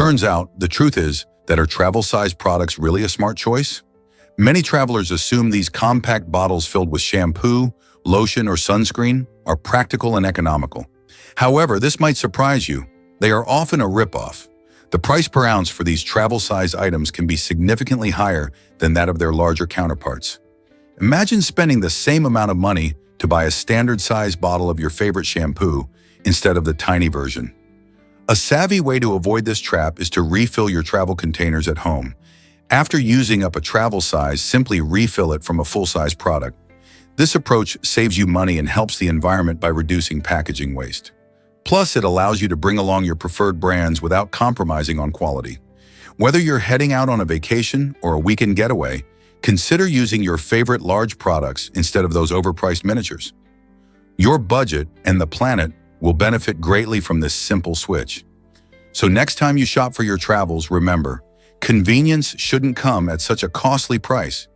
Turns out, the truth is that are travel-sized products really a smart choice? Many travelers assume these compact bottles filled with shampoo, lotion, or sunscreen are practical and economical. However, this might surprise you. They are often a ripoff. The price per ounce for these travel-sized items can be significantly higher than that of their larger counterparts. Imagine spending the same amount of money to buy a standard-sized bottle of your favorite shampoo instead of the tiny version. A savvy way to avoid this trap is to refill your travel containers at home. After using up a travel size, simply refill it from a full-size product. This approach saves you money and helps the environment by reducing packaging waste. Plus, it allows you to bring along your preferred brands without compromising on quality. Whether you're heading out on a vacation or a weekend getaway, consider using your favorite large products instead of those overpriced miniatures. Your budget and the planet will benefit greatly from this simple switch. So next time you shop for your travels, remember, convenience shouldn't come at such a costly price.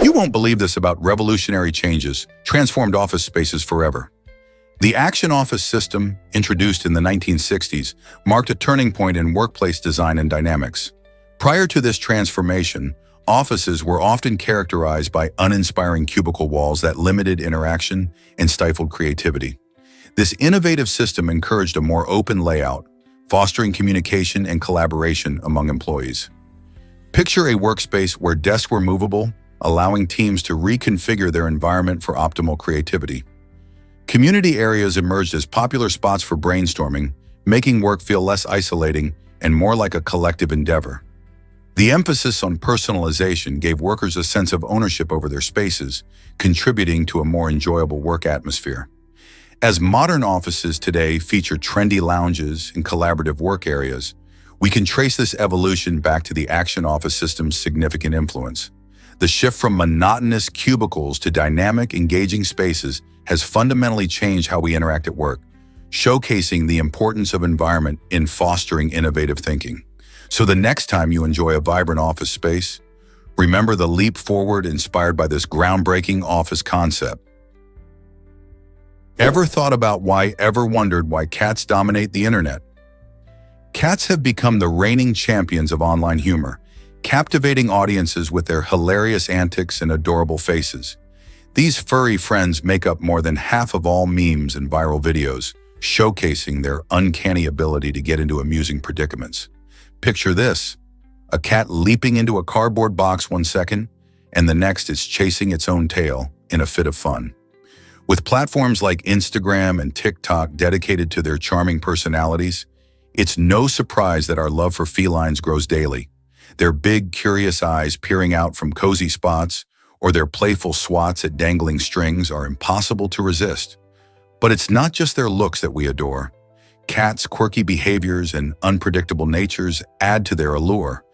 You won't believe this about revolutionary changes, transformed office spaces forever. The Action Office system, introduced in the 1960s, marked a turning point in workplace design and dynamics. Prior to this transformation, offices were often characterized by uninspiring cubicle walls that limited interaction and stifled creativity. This innovative system encouraged a more open layout, fostering communication and collaboration among employees. Picture a workspace where desks were movable, allowing teams to reconfigure their environment for optimal creativity. Community areas emerged as popular spots for brainstorming, making work feel less isolating and more like a collective endeavor. The emphasis on personalization gave workers a sense of ownership over their spaces, contributing to a more enjoyable work atmosphere. As modern offices today feature trendy lounges and collaborative work areas, we can trace this evolution back to the Action Office system's significant influence. The shift from monotonous cubicles to dynamic, engaging spaces has fundamentally changed how we interact at work, showcasing the importance of environment in fostering innovative thinking. So the next time you enjoy a vibrant office space, remember the leap forward inspired by this groundbreaking office concept. Ever wondered why cats dominate the internet? Cats have become the reigning champions of online humor, captivating audiences with their hilarious antics and adorable faces. These furry friends make up more than half of all memes and viral videos, showcasing their uncanny ability to get into amusing predicaments. Picture this: a cat leaping into a cardboard box one second, and the next is chasing its own tail in a fit of fun. With platforms like Instagram and TikTok dedicated to their charming personalities, it's no surprise that our love for felines grows daily. Their big, curious eyes peering out from cozy spots or their playful swats at dangling strings are impossible to resist. But it's not just their looks that we adore. Cats' quirky behaviors and unpredictable natures add to their allure,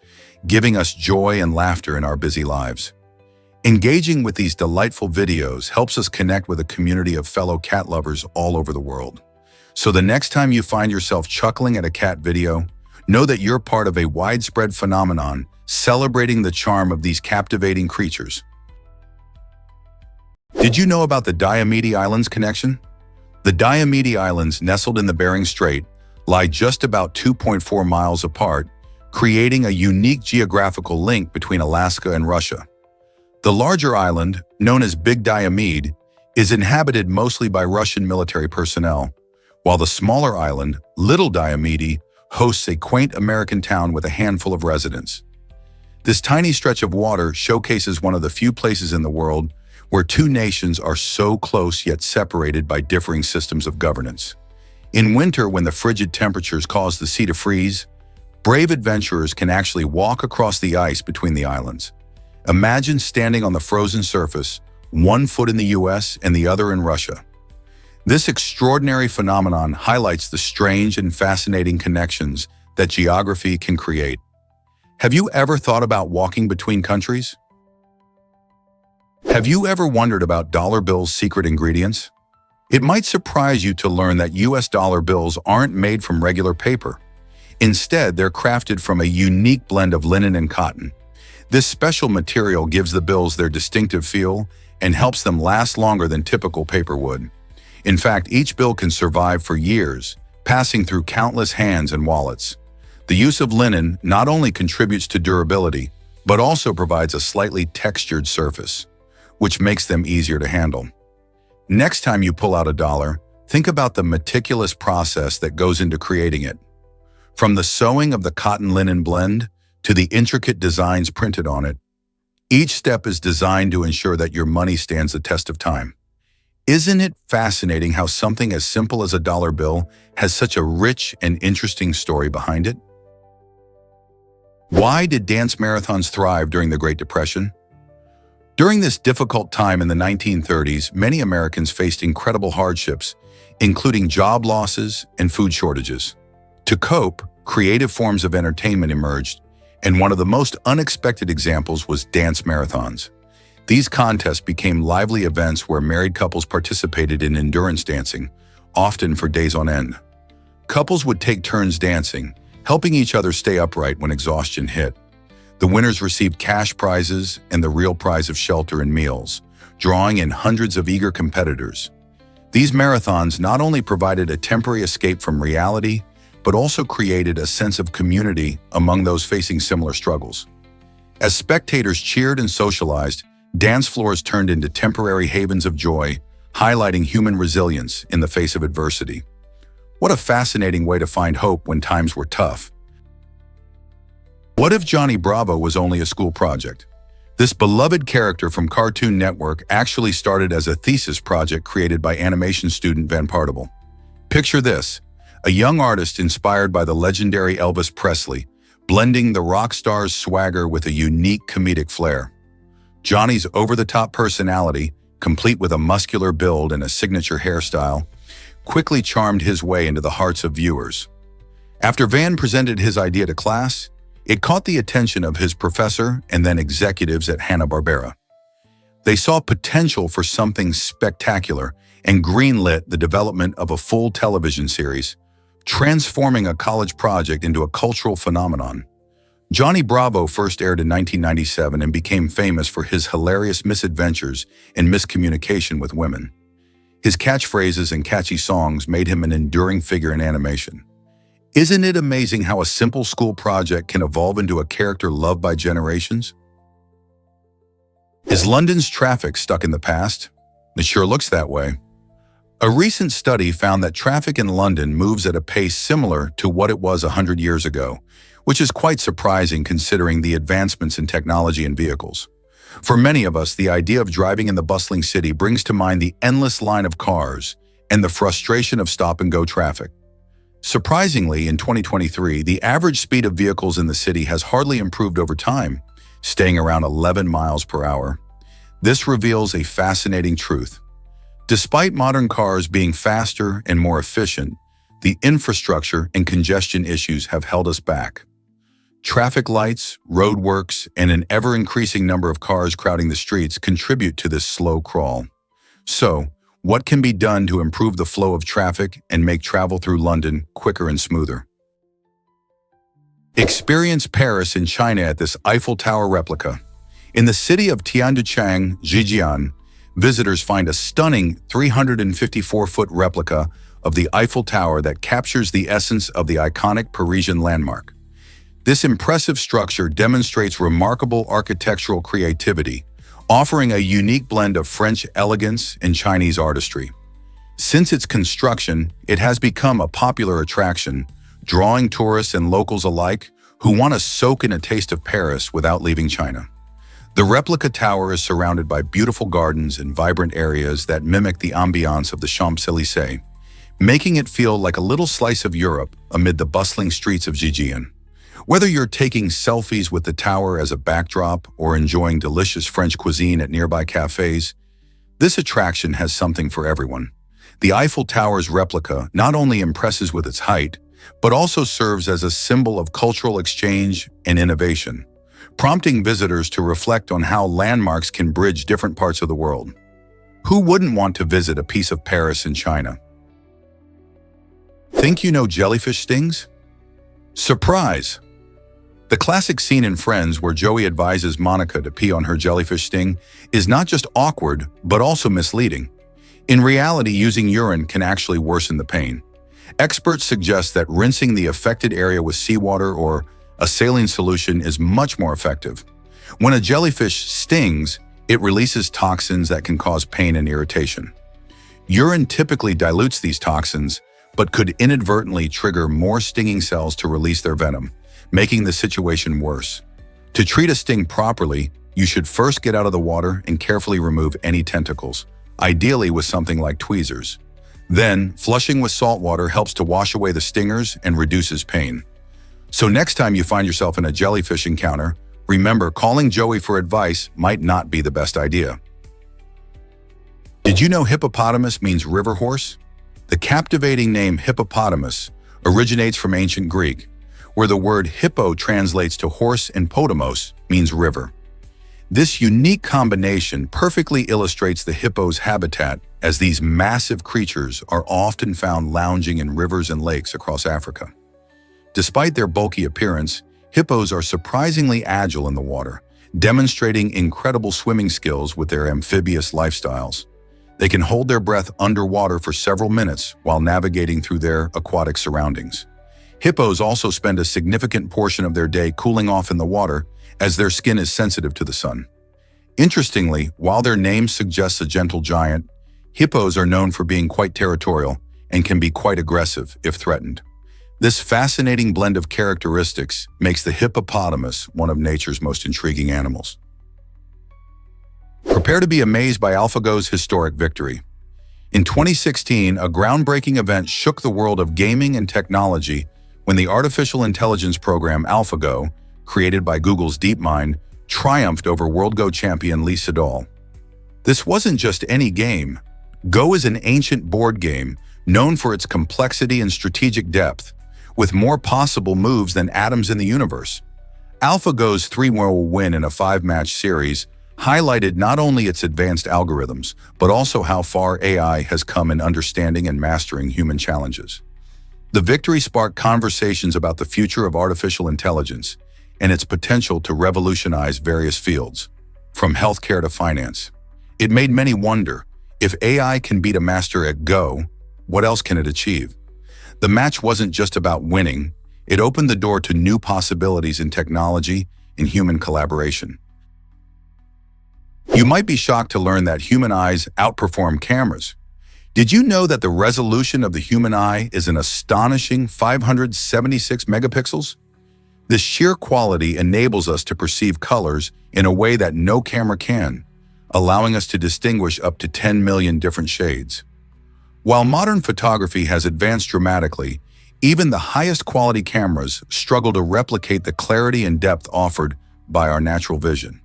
giving us joy and laughter in our busy lives. Engaging with these delightful videos helps us connect with a community of fellow cat lovers all over the world. So the next time you find yourself chuckling at a cat video, know that you're part of a widespread phenomenon celebrating the charm of these captivating creatures. Did you know about the Diomede Islands connection? The Diomede Islands, nestled in the Bering Strait, lie just about 2.4 miles apart, creating a unique geographical link between Alaska and Russia. The larger island, known as Big Diomede, is inhabited mostly by Russian military personnel, while the smaller island, Little Diomede, hosts a quaint American town with a handful of residents. This tiny stretch of water showcases one of the few places in the world where two nations are so close yet separated by differing systems of governance. In winter, when the frigid temperatures cause the sea to freeze, brave adventurers can actually walk across the ice between the islands. Imagine standing on the frozen surface, one foot in the US and the other in Russia. This extraordinary phenomenon highlights the strange and fascinating connections that geography can create. Have you ever thought about walking between countries? Have you ever wondered about dollar bills' secret ingredients? It might surprise you to learn that US dollar bills aren't made from regular paper. Instead, they're crafted from a unique blend of linen and cotton. This special material gives the bills their distinctive feel and helps them last longer than typical paper would. In fact, each bill can survive for years, passing through countless hands and wallets. The use of linen not only contributes to durability, but also provides a slightly textured surface, which makes them easier to handle. Next time you pull out a dollar, think about the meticulous process that goes into creating it. From the sewing of the cotton-linen blend to the intricate designs printed on it, each step is designed to ensure that your money stands the test of time. Isn't it fascinating how something as simple as a dollar bill has such a rich and interesting story behind it? Why did dance marathons thrive during the Great Depression? During this difficult time in the 1930s, many Americans faced incredible hardships, including job losses and food shortages. To cope, creative forms of entertainment emerged, and one of the most unexpected examples was dance marathons. These contests became lively events where married couples participated in endurance dancing, often for days on end. Couples would take turns dancing, helping each other stay upright when exhaustion hit. The winners received cash prizes and the real prize of shelter and meals, drawing in hundreds of eager competitors. These marathons not only provided a temporary escape from reality, but also created a sense of community among those facing similar struggles. As spectators cheered and socialized, dance floors turned into temporary havens of joy, highlighting human resilience in the face of adversity. What a fascinating way to find hope when times were tough. What if Johnny Bravo was only a school project? This beloved character from Cartoon Network actually started as a thesis project created by animation student Van Partible. Picture this, a young artist inspired by the legendary Elvis Presley, blending the rock star's swagger with a unique comedic flair. Johnny's over-the-top personality, complete with a muscular build and a signature hairstyle, quickly charmed his way into the hearts of viewers. After Van presented his idea to class, it caught the attention of his professor and then executives at Hanna-Barbera. They saw potential for something spectacular and greenlit the development of a full television series, transforming a college project into a cultural phenomenon. Johnny Bravo first aired in 1997 and became famous for his hilarious misadventures and miscommunication with women. His catchphrases and catchy songs made him an enduring figure in animation. Isn't it amazing how a simple school project can evolve into a character loved by generations? Is London's traffic stuck in the past? It sure looks that way. A recent study found that traffic in London moves at a pace similar to what it was 100 years ago, which is quite surprising considering the advancements in technology and vehicles. For many of us, the idea of driving in the bustling city brings to mind the endless line of cars and the frustration of stop-and-go traffic. Surprisingly, in 2023, the average speed of vehicles in the city has hardly improved over time, staying around 11 miles per hour. This reveals a fascinating truth. Despite modern cars being faster and more efficient, the infrastructure and congestion issues have held us back. Traffic lights, roadworks, and an ever-increasing number of cars crowding the streets contribute to this slow crawl. So, what can be done to improve the flow of traffic and make travel through London quicker and smoother? Experience Paris in China at this Eiffel Tower replica. In the city of Tianduchang, Zhejiang, visitors find a stunning 354-foot replica of the Eiffel Tower that captures the essence of the iconic Parisian landmark. This impressive structure demonstrates remarkable architectural creativity, offering a unique blend of French elegance and Chinese artistry. Since its construction, it has become a popular attraction, drawing tourists and locals alike who want to soak in a taste of Paris without leaving China. The replica tower is surrounded by beautiful gardens and vibrant areas that mimic the ambiance of the Champs-Élysées, making it feel like a little slice of Europe amid the bustling streets of Zhejiang. Whether you're taking selfies with the tower as a backdrop or enjoying delicious French cuisine at nearby cafes, this attraction has something for everyone. The Eiffel Tower's replica not only impresses with its height, but also serves as a symbol of cultural exchange and innovation, prompting visitors to reflect on how landmarks can bridge different parts of the world. Who wouldn't want to visit a piece of Paris in China? Think you know jellyfish stings? Surprise! The classic scene in Friends where Joey advises Monica to pee on her jellyfish sting is not just awkward, but also misleading. In reality, using urine can actually worsen the pain. Experts suggest that rinsing the affected area with seawater or a saline solution is much more effective. When a jellyfish stings, it releases toxins that can cause pain and irritation. Urine typically dilutes these toxins, but could inadvertently trigger more stinging cells to release their venom, making the situation worse. To treat a sting properly, you should first get out of the water and carefully remove any tentacles, ideally with something like tweezers. Then, flushing with salt water helps to wash away the stingers and reduces pain. So next time you find yourself in a jellyfish encounter, remember calling Joey for advice might not be the best idea. Did you know hippopotamus means river horse? The captivating name hippopotamus originates from ancient Greek, where the word hippo translates to horse and potamos means river. This unique combination perfectly illustrates the hippo's habitat, as these massive creatures are often found lounging in rivers and lakes across Africa. Despite their bulky appearance, hippos are surprisingly agile in the water, demonstrating incredible swimming skills with their amphibious lifestyles. They can hold their breath underwater for several minutes while navigating through their aquatic surroundings. Hippos also spend a significant portion of their day cooling off in the water, as their skin is sensitive to the sun. Interestingly, while their name suggests a gentle giant, hippos are known for being quite territorial and can be quite aggressive if threatened. This fascinating blend of characteristics makes the hippopotamus one of nature's most intriguing animals. Prepare to be amazed by AlphaGo's historic victory. In 2016, a groundbreaking event shook the world of gaming and technology when the artificial intelligence program AlphaGo, created by Google's DeepMind, triumphed over World Go champion Lee Sedol. This wasn't just any game. Go is an ancient board game known for its complexity and strategic depth, with more possible moves than atoms in the universe. AlphaGo's 3-0 win in a 5-match series highlighted not only its advanced algorithms, but also how far AI has come in understanding and mastering human challenges. The victory sparked conversations about the future of artificial intelligence and its potential to revolutionize various fields, from healthcare to finance. It made many wonder, if AI can beat a master at Go, what else can it achieve? The match wasn't just about winning, it opened the door to new possibilities in technology and human collaboration. You might be shocked to learn that human eyes outperform cameras. Did you know that the resolution of the human eye is an astonishing 576 megapixels? This sheer quality enables us to perceive colors in a way that no camera can, allowing us to distinguish up to 10 million different shades. While modern photography has advanced dramatically, even the highest quality cameras struggle to replicate the clarity and depth offered by our natural vision.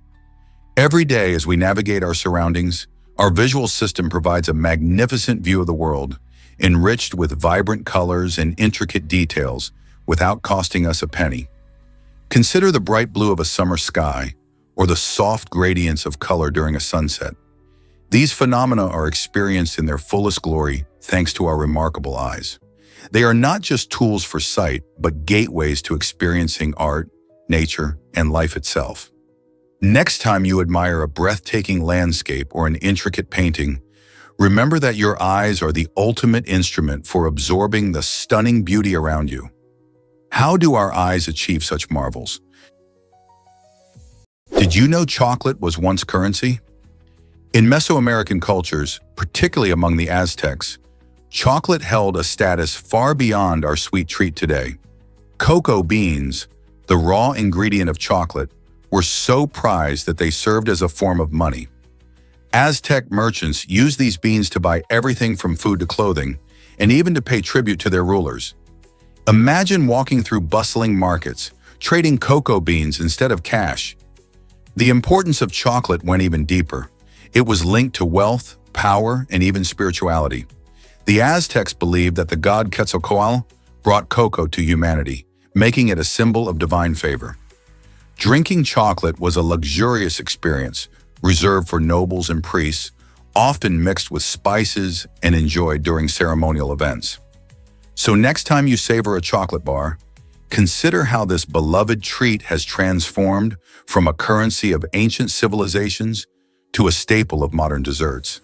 Every day as we navigate our surroundings, our visual system provides a magnificent view of the world, enriched with vibrant colors and intricate details without costing us a penny. Consider the bright blue of a summer sky or the soft gradients of color during a sunset. These phenomena are experienced in their fullest glory thanks to our remarkable eyes. They are not just tools for sight, but gateways to experiencing art, nature, and life itself. Next time you admire a breathtaking landscape or an intricate painting, remember that your eyes are the ultimate instrument for absorbing the stunning beauty around you. How do our eyes achieve such marvels? Did you know chocolate was once currency? In Mesoamerican cultures, particularly among the Aztecs, chocolate held a status far beyond our sweet treat today. Cocoa beans, the raw ingredient of chocolate, were so prized that they served as a form of money. Aztec merchants used these beans to buy everything from food to clothing, and even to pay tribute to their rulers. Imagine walking through bustling markets, trading cocoa beans instead of cash. The importance of chocolate went even deeper. It was linked to wealth, power, and even spirituality. The Aztecs believed that the god Quetzalcoatl brought cocoa to humanity, making it a symbol of divine favor. Drinking chocolate was a luxurious experience, reserved for nobles and priests, often mixed with spices and enjoyed during ceremonial events. So next time you savor a chocolate bar, consider how this beloved treat has transformed from a currency of ancient civilizations to a staple of modern desserts.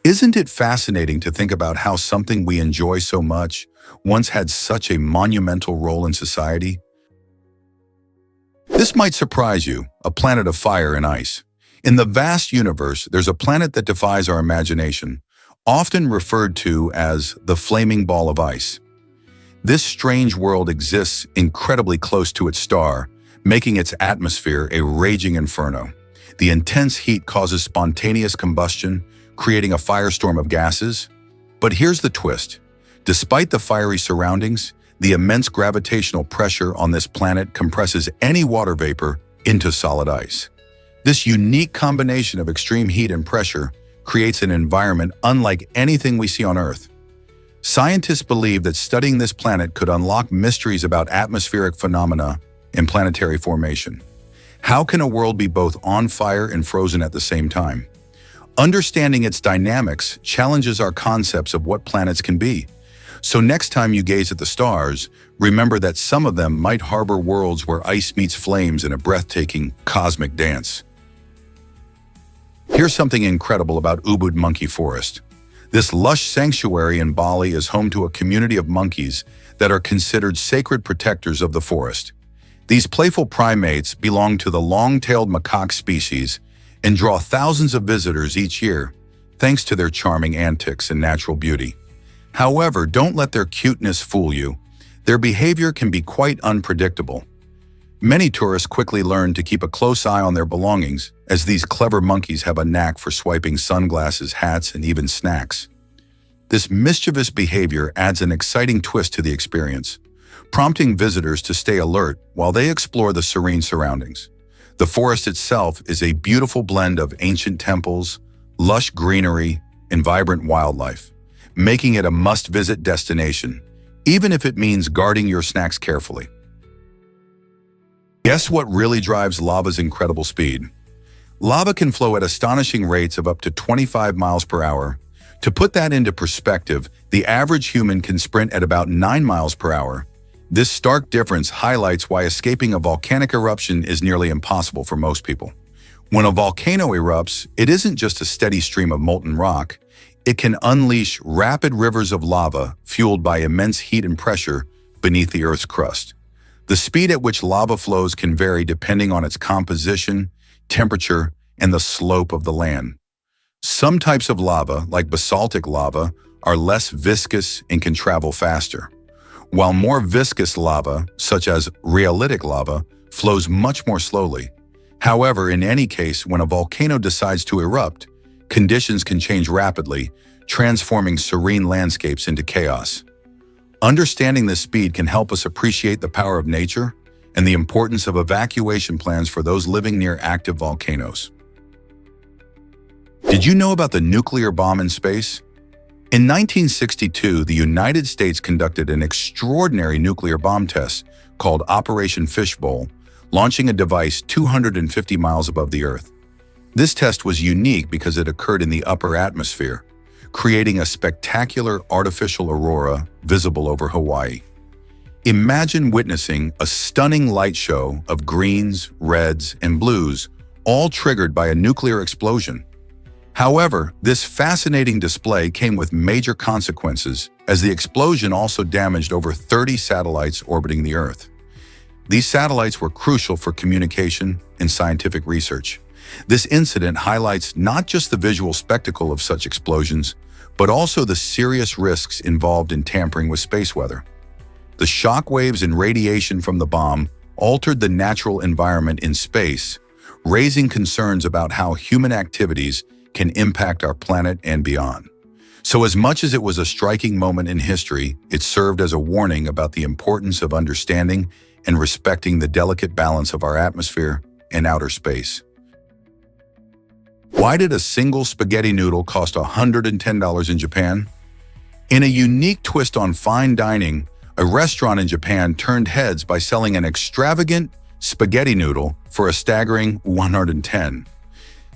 Isn't it fascinating to think about how something we enjoy so much once had such a monumental role in society? This might surprise you, a planet of fire and ice. In the vast universe, there's a planet that defies our imagination, often referred to as the flaming ball of ice. This strange world exists incredibly close to its star, making its atmosphere a raging inferno. The intense heat causes spontaneous combustion, creating a firestorm of gases. But here's the twist. Despite the fiery surroundings, the immense gravitational pressure on this planet compresses any water vapor into solid ice. This unique combination of extreme heat and pressure creates an environment unlike anything we see on Earth. Scientists believe that studying this planet could unlock mysteries about atmospheric phenomena and planetary formation. How can a world be both on fire and frozen at the same time? Understanding its dynamics challenges our concepts of what planets can be. So next time you gaze at the stars, remember that some of them might harbor worlds where ice meets flames in a breathtaking cosmic dance. Here's something incredible about Ubud Monkey Forest. This lush sanctuary in Bali is home to a community of monkeys that are considered sacred protectors of the forest. These playful primates belong to the long-tailed macaque species and draw thousands of visitors each year, thanks to their charming antics and natural beauty. However, don't let their cuteness fool you. Their behavior can be quite unpredictable. Many tourists quickly learn to keep a close eye on their belongings, as these clever monkeys have a knack for swiping sunglasses, hats, and even snacks. This mischievous behavior adds an exciting twist to the experience, prompting visitors to stay alert while they explore the serene surroundings. The forest itself is a beautiful blend of ancient temples, lush greenery, and vibrant wildlife, making it a must-visit destination, even if it means guarding your snacks carefully. Guess what really drives lava's incredible speed? Lava can flow at astonishing rates of up to 25 miles per hour. To put that into perspective, the average human can sprint at about 9 miles per hour. This stark difference highlights why escaping a volcanic eruption is nearly impossible for most people. When a volcano erupts, it isn't just a steady stream of molten rock. It can unleash rapid rivers of lava fueled by immense heat and pressure beneath the Earth's crust. The speed at which lava flows can vary depending on its composition, temperature, and the slope of the land. Some types of lava, like basaltic lava, are less viscous and can travel faster, while more viscous lava, such as rhyolitic lava, flows much more slowly. However, in any case, when a volcano decides to erupt, conditions can change rapidly, transforming serene landscapes into chaos. Understanding this speed can help us appreciate the power of nature and the importance of evacuation plans for those living near active volcanoes. Did you know about the nuclear bomb in space? In 1962, the United States conducted an extraordinary nuclear bomb test called Operation Fishbowl, launching a device 250 miles above the Earth. This test was unique because it occurred in the upper atmosphere, creating a spectacular artificial aurora visible over Hawaii. Imagine witnessing a stunning light show of greens, reds, and blues, all triggered by a nuclear explosion. However, this fascinating display came with major consequences, as the explosion also damaged over 30 satellites orbiting the Earth. These satellites were crucial for communication and scientific research. This incident highlights not just the visual spectacle of such explosions, but also the serious risks involved in tampering with space weather. The shock waves and radiation from the bomb altered the natural environment in space, raising concerns about how human activities can impact our planet and beyond. So as much as it was a striking moment in history, it served as a warning about the importance of understanding and respecting the delicate balance of our atmosphere and outer space. Why did a single spaghetti noodle cost $110 in Japan? In a unique twist on fine dining, a restaurant in Japan turned heads by selling an extravagant spaghetti noodle for a staggering $110.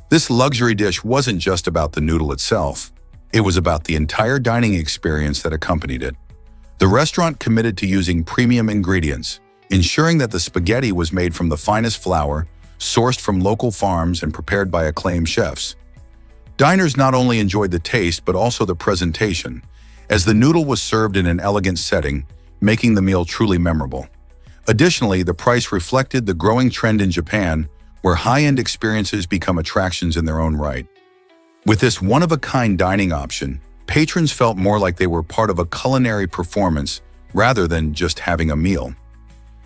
This luxury dish wasn't just about the noodle itself. It was about the entire dining experience that accompanied it. The restaurant committed to using premium ingredients, ensuring that the spaghetti was made from the finest flour, sourced from local farms and prepared by acclaimed chefs. Diners not only enjoyed the taste but also the presentation, as the noodle was served in an elegant setting, making the meal truly memorable. Additionally, the price reflected the growing trend in Japan, where high-end experiences become attractions in their own right. With this one-of-a-kind dining option, patrons felt more like they were part of a culinary performance rather than just having a meal.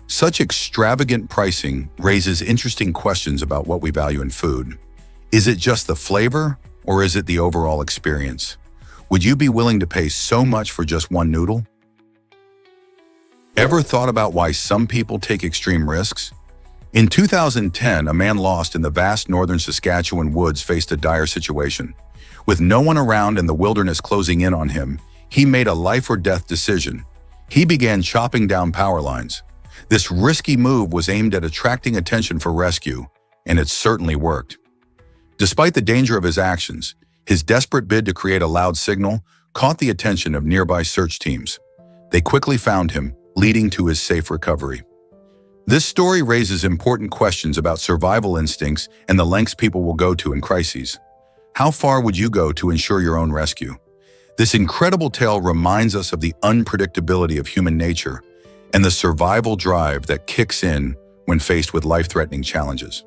Such extravagant pricing raises interesting questions about what we value in food. Is it just the flavor, or is it the overall experience? Would you be willing to pay so much for just one noodle? Ever thought about why some people take extreme risks? In 2010, a man lost in the vast northern Saskatchewan woods faced a dire situation. With no one around and the wilderness closing in on him, he made a life-or-death decision. He began chopping down power lines. This risky move was aimed at attracting attention for rescue, and it certainly worked. Despite the danger of his actions, his desperate bid to create a loud signal caught the attention of nearby search teams. They quickly found him, leading to his safe recovery. This story raises important questions about survival instincts and the lengths people will go to in crises. How far would you go to ensure your own rescue? This incredible tale reminds us of the unpredictability of human nature and the survival drive that kicks in when faced with life-threatening challenges.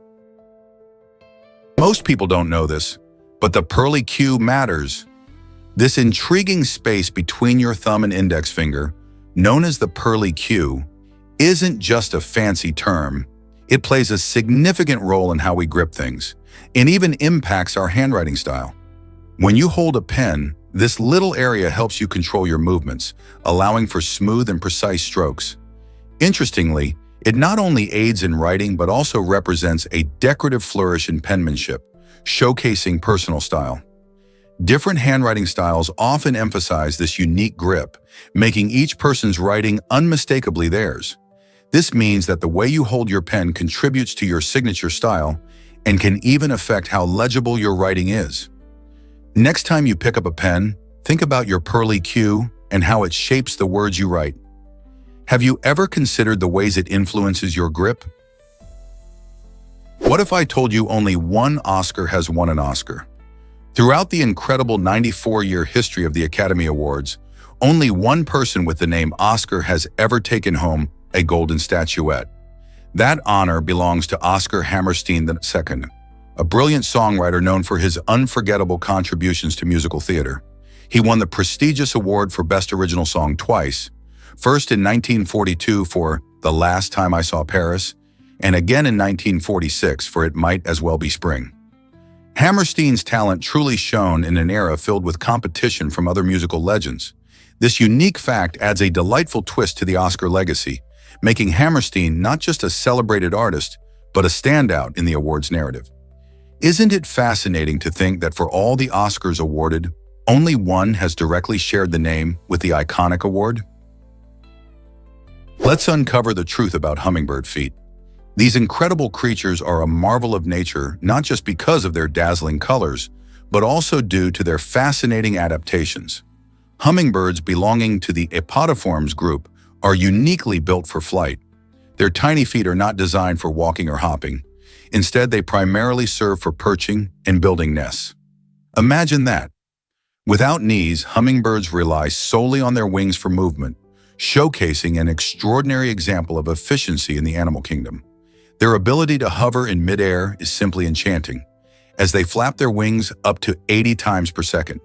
Most people don't know this, but the pearly cue matters. This intriguing space between your thumb and index finger, known as the pearly cue, isn't just a fancy term. It plays a significant role in how we grip things, and even impacts our handwriting style. When you hold a pen, this little area helps you control your movements, allowing for smooth and precise strokes. Interestingly, it not only aids in writing but also represents a decorative flourish in penmanship, showcasing personal style. Different handwriting styles often emphasize this unique grip, making each person's writing unmistakably theirs. This means that the way you hold your pen contributes to your signature style and can even affect how legible your writing is. Next time you pick up a pen, think about your pearly cue and how it shapes the words you write. Have you ever considered the ways it influences your grip? What if I told you only one Oscar has won an Oscar? Throughout the incredible 94-year history of the Academy Awards, only one person with the name Oscar has ever taken home a golden statuette. That honor belongs to Oscar Hammerstein II, a brilliant songwriter known for his unforgettable contributions to musical theater. He won the prestigious award for Best Original Song twice, first in 1942 for The Last Time I Saw Paris, and again in 1946 for It Might As Well Be Spring. Hammerstein's talent truly shone in an era filled with competition from other musical legends. This unique fact adds a delightful twist to the Oscar legacy, making Hammerstein not just a celebrated artist, but a standout in the awards narrative. Isn't it fascinating to think that for all the Oscars awarded, only one has directly shared the name with the iconic award? Let's uncover the truth about hummingbird feet. These incredible creatures are a marvel of nature not just because of their dazzling colors, but also due to their fascinating adaptations. Hummingbirds belonging to the Apodiformes group are uniquely built for flight. Their tiny feet are not designed for walking or hopping. Instead, they primarily serve for perching and building nests. Imagine that. Without knees, hummingbirds rely solely on their wings for movement, showcasing an extraordinary example of efficiency in the animal kingdom. Their ability to hover in midair is simply enchanting, as they flap their wings up to 80 times per second.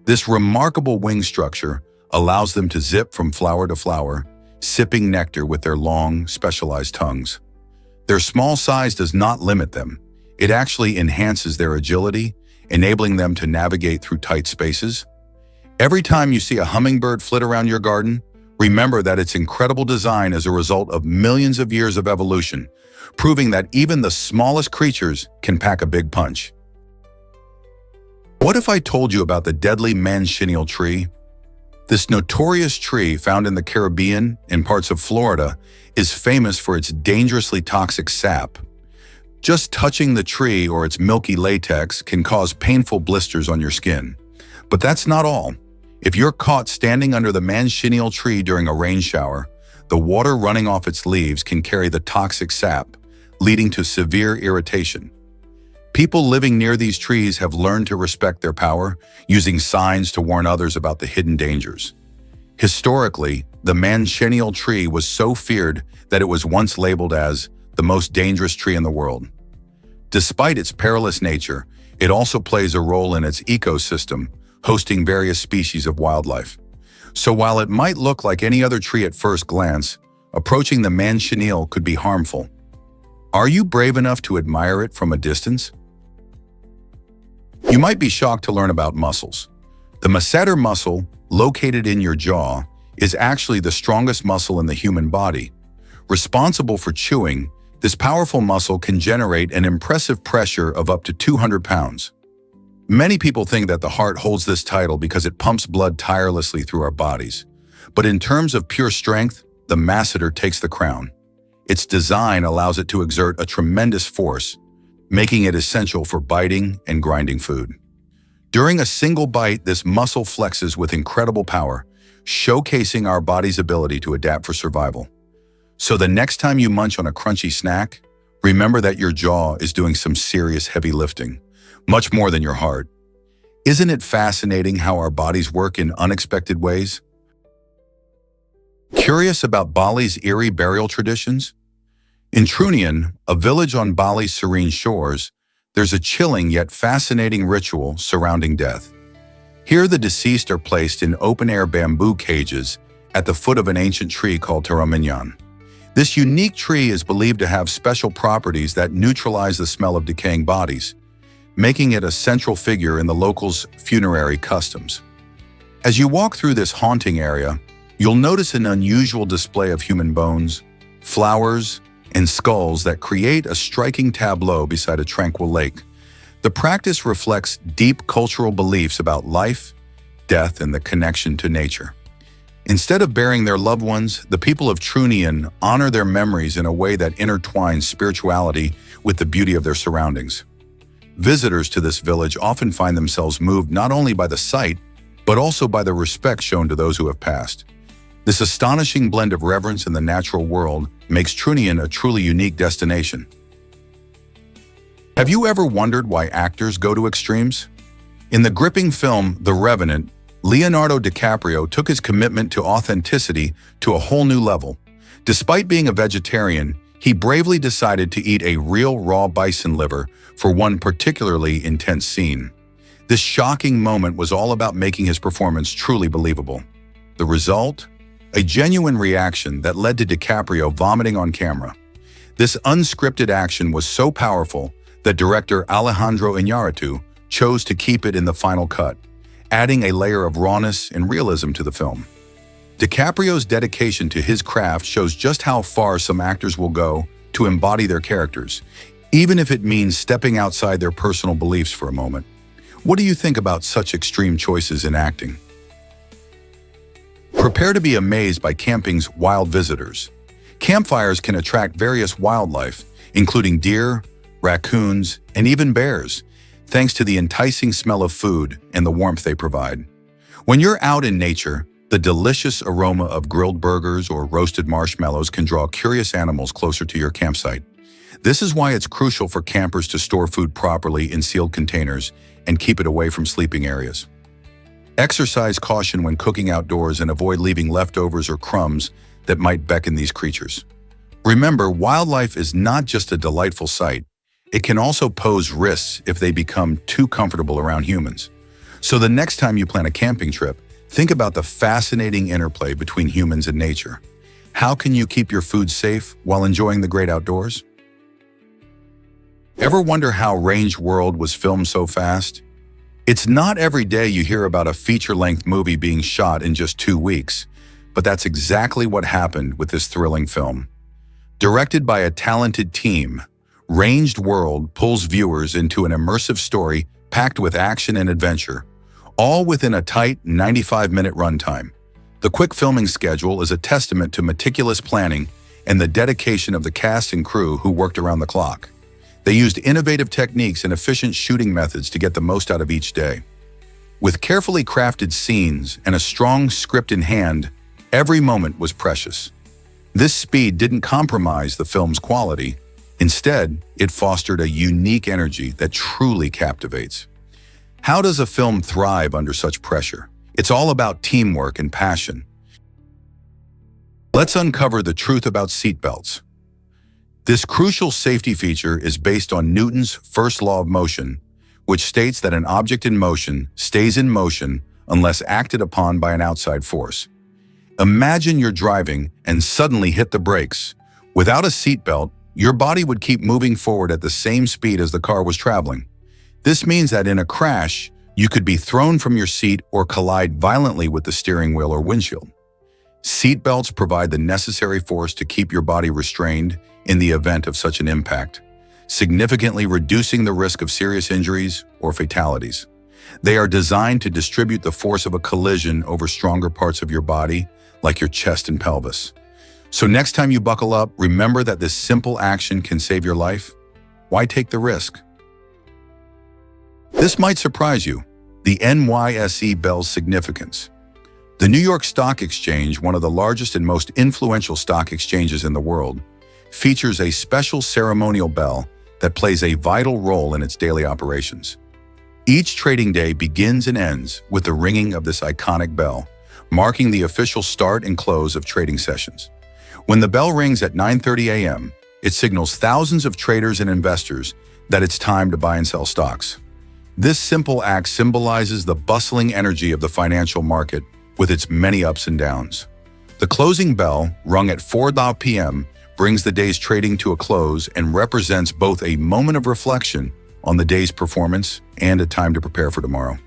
This remarkable wing structure allows them to zip from flower to flower, sipping nectar with their long, specialized tongues. Their small size does not limit them. It actually enhances their agility, enabling them to navigate through tight spaces. Every time you see a hummingbird flit around your garden, remember that its incredible design is a result of millions of years of evolution, proving that even the smallest creatures can pack a big punch. What if I told you about the deadly manchineel tree? This notorious tree, found in the Caribbean and parts of Florida, is famous for its dangerously toxic sap. Just touching the tree or its milky latex can cause painful blisters on your skin. But that's not all. If you're caught standing under the manchineel tree during a rain shower, the water running off its leaves can carry the toxic sap, leading to severe irritation. People living near these trees have learned to respect their power, using signs to warn others about the hidden dangers. Historically, the manchineal tree was so feared that it was once labeled as the most dangerous tree in the world. Despite its perilous nature, it also plays a role in its ecosystem, hosting various species of wildlife. So while it might look like any other tree at first glance, approaching the manchineal could be harmful. Are you brave enough to admire it from a distance? You might be shocked to learn about muscles. The masseter muscle, located in your jaw, is actually the strongest muscle in the human body. Responsible for chewing, this powerful muscle can generate an impressive pressure of up to 200 pounds. Many people think that the heart holds this title because it pumps blood tirelessly through our bodies. But in terms of pure strength, the masseter takes the crown. Its design allows it to exert a tremendous force, making it essential for biting and grinding food. During a single bite, this muscle flexes with incredible power, showcasing our body's ability to adapt for survival. So the next time you munch on a crunchy snack, remember that your jaw is doing some serious heavy lifting, much more than your heart. Isn't it fascinating how our bodies work in unexpected ways? Curious about Bali's eerie burial traditions? In Trunion, a village on Bali's serene shores, there's a chilling yet fascinating ritual surrounding death. Here the deceased are placed in open-air bamboo cages at the foot of an ancient tree called Taraminyan. This unique tree is believed to have special properties that neutralize the smell of decaying bodies, making it a central figure in the locals' funerary customs. As you walk through this haunting area, you'll notice an unusual display of human bones, flowers, and skulls that create a striking tableau beside a tranquil lake. The practice reflects deep cultural beliefs about life, death, and the connection to nature. Instead of burying their loved ones, the people of Trunion honor their memories in a way that intertwines spirituality with the beauty of their surroundings. Visitors to this village often find themselves moved not only by the sight, but also by the respect shown to those who have passed. This astonishing blend of reverence in the natural world makes Trunion a truly unique destination. Have you ever wondered why actors go to extremes? In the gripping film The Revenant, Leonardo DiCaprio took his commitment to authenticity to a whole new level. Despite being a vegetarian, he bravely decided to eat a real raw bison liver for one particularly intense scene. This shocking moment was all about making his performance truly believable. The result? A genuine reaction that led to DiCaprio vomiting on camera. This unscripted action was so powerful that director Alejandro Iñárritu chose to keep it in the final cut, adding a layer of rawness and realism to the film. DiCaprio's dedication to his craft shows just how far some actors will go to embody their characters, even if it means stepping outside their personal beliefs for a moment. What do you think about such extreme choices in acting? Prepare to be amazed by camping's wild visitors. Campfires can attract various wildlife, including deer, raccoons, and even bears, thanks to the enticing smell of food and the warmth they provide. When you're out in nature, the delicious aroma of grilled burgers or roasted marshmallows can draw curious animals closer to your campsite. This is why it's crucial for campers to store food properly in sealed containers and keep it away from sleeping areas. Exercise caution when cooking outdoors and avoid leaving leftovers or crumbs that might beckon these creatures. Remember, wildlife is not just a delightful sight. It can also pose risks if they become too comfortable around humans. So the next time you plan a camping trip, think about the fascinating interplay between humans and nature. How can you keep your food safe while enjoying the great outdoors? Ever wonder how Range World was filmed so fast? It's not every day you hear about a feature-length movie being shot in just 2 weeks, but that's exactly what happened with this thrilling film. Directed by a talented team, Ranged World pulls viewers into an immersive story packed with action and adventure, all within a tight 95-minute runtime. The quick filming schedule is a testament to meticulous planning and the dedication of the cast and crew who worked around the clock. They used innovative techniques and efficient shooting methods to get the most out of each day. With carefully crafted scenes and a strong script in hand, every moment was precious. This speed didn't compromise the film's quality. Instead, it fostered a unique energy that truly captivates. How does a film thrive under such pressure? It's all about teamwork and passion. Let's uncover the truth about seatbelts. This crucial safety feature is based on Newton's first law of motion, which states that an object in motion stays in motion unless acted upon by an outside force. Imagine you're driving and suddenly hit the brakes. Without a seatbelt, your body would keep moving forward at the same speed as the car was traveling. This means that in a crash, you could be thrown from your seat or collide violently with the steering wheel or windshield. Seatbelts provide the necessary force to keep your body restrained in the event of such an impact, significantly reducing the risk of serious injuries or fatalities. They are designed to distribute the force of a collision over stronger parts of your body, like your chest and pelvis. So next time you buckle up, remember that this simple action can save your life. Why take the risk? This might surprise you, the NYSE bell's significance. The New York Stock Exchange, one of the largest and most influential stock exchanges in the world, features a special ceremonial bell that plays a vital role in its daily operations. Each trading day begins and ends with the ringing of this iconic bell, marking the official start and close of trading sessions. When the bell rings at 9:30 a.m., it signals thousands of traders and investors that it's time to buy and sell stocks. This simple act symbolizes the bustling energy of the financial market with its many ups and downs. The closing bell, rung at 4 p.m., brings the day's trading to a close and represents both a moment of reflection on the day's performance and a time to prepare for tomorrow.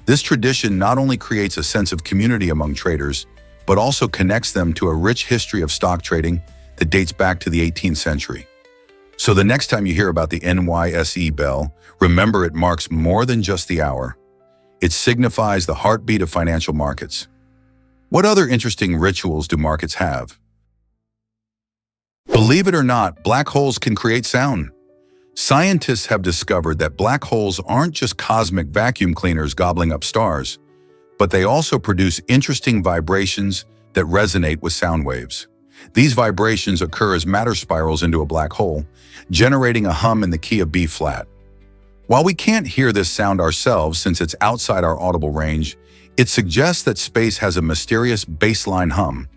This tradition not only creates a sense of community among traders, but also connects them to a rich history of stock trading that dates back to the 18th century. So the next time you hear about the NYSE bell, remember it marks more than just the hour. It signifies the heartbeat of financial markets. What other interesting rituals do markets have? Believe it or not, black holes can create sound. Scientists have discovered that black holes aren't just cosmic vacuum cleaners gobbling up stars, but they also produce interesting vibrations that resonate with sound waves. These vibrations occur as matter spirals into a black hole, generating a hum in the key of B flat. While we can't hear this sound ourselves since it's outside our audible range, it suggests that space has a mysterious baseline hum.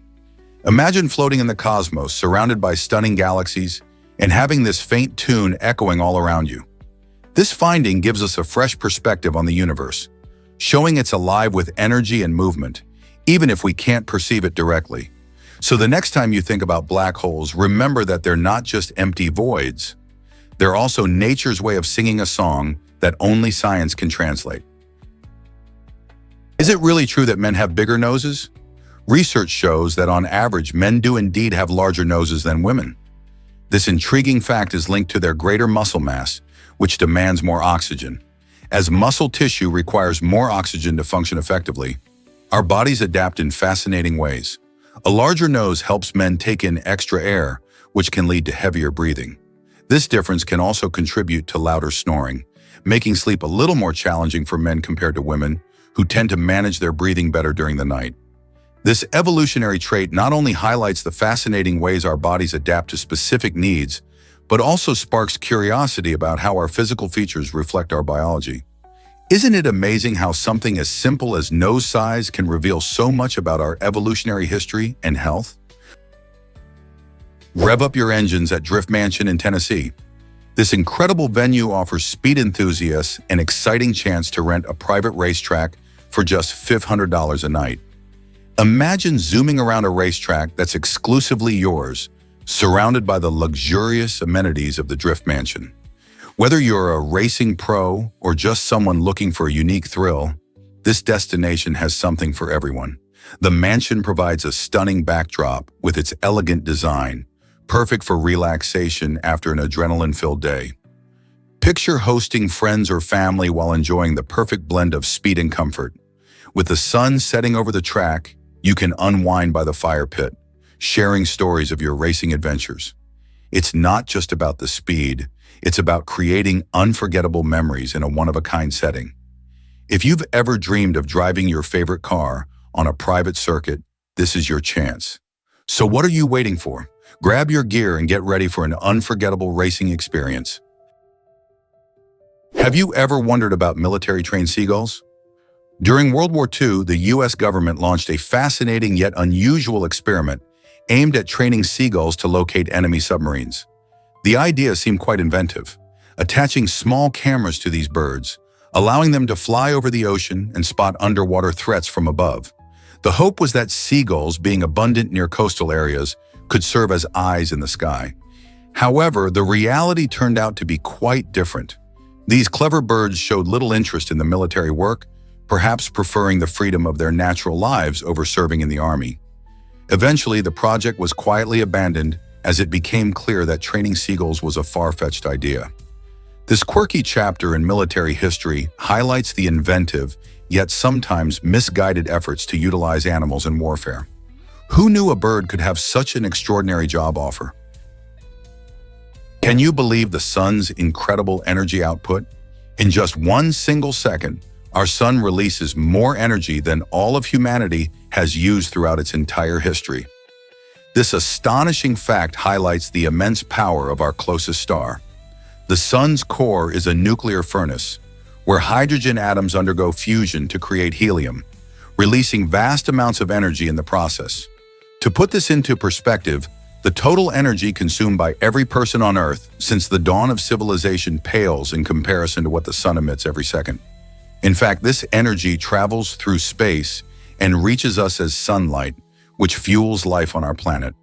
Imagine floating in the cosmos, surrounded by stunning galaxies, and having this faint tune echoing all around you. This finding gives us a fresh perspective on the universe, showing it's alive with energy and movement, even if we can't perceive it directly. So the next time you think about black holes, remember that they're not just empty voids. They're also nature's way of singing a song that only science can translate. Is it really true that men have bigger noses? Research shows that on average, men do indeed have larger noses than women. This intriguing fact is linked to their greater muscle mass, which demands more oxygen. As muscle tissue requires more oxygen to function effectively, our bodies adapt in fascinating ways. A larger nose helps men take in extra air, which can lead to heavier breathing. This difference can also contribute to louder snoring, making sleep a little more challenging for men compared to women, who tend to manage their breathing better during the night. This evolutionary trait not only highlights the fascinating ways our bodies adapt to specific needs, but also sparks curiosity about how our physical features reflect our biology. Isn't it amazing how something as simple as nose size can reveal so much about our evolutionary history and health? Rev up your engines at Drift Mansion in Tennessee. This incredible venue offers speed enthusiasts an exciting chance to rent a private racetrack for just $500 a night. Imagine zooming around a racetrack that's exclusively yours, surrounded by the luxurious amenities of the Drift Mansion. Whether you're a racing pro or just someone looking for a unique thrill, this destination has something for everyone. The mansion provides a stunning backdrop with its elegant design, perfect for relaxation after an adrenaline-filled day. Picture hosting friends or family while enjoying the perfect blend of speed and comfort. With the sun setting over the track, you can unwind by the fire pit, sharing stories of your racing adventures. It's not just about the speed, it's about creating unforgettable memories in a one-of-a-kind setting. If you've ever dreamed of driving your favorite car on a private circuit, this is your chance. So what are you waiting for? Grab your gear and get ready for an unforgettable racing experience. Have you ever wondered about military-trained seagulls? During World War II, the U.S. government launched a fascinating yet unusual experiment aimed at training seagulls to locate enemy submarines. The idea seemed quite inventive, attaching small cameras to these birds, allowing them to fly over the ocean and spot underwater threats from above. The hope was that seagulls, being abundant near coastal areas, could serve as eyes in the sky. However, the reality turned out to be quite different. These clever birds showed little interest in the military work, perhaps preferring the freedom of their natural lives over serving in the army. Eventually, the project was quietly abandoned as it became clear that training seagulls was a far-fetched idea. This quirky chapter in military history highlights the inventive, yet sometimes misguided efforts to utilize animals in warfare. Who knew a bird could have such an extraordinary job offer? Can you believe the sun's incredible energy output? In just one single second, our sun releases more energy than all of humanity has used throughout its entire history. This astonishing fact highlights the immense power of our closest star. The sun's core is a nuclear furnace, where hydrogen atoms undergo fusion to create helium, releasing vast amounts of energy in the process. To put this into perspective, the total energy consumed by every person on Earth since the dawn of civilization pales in comparison to what the sun emits every second. In fact, this energy travels through space and reaches us as sunlight, which fuels life on our planet.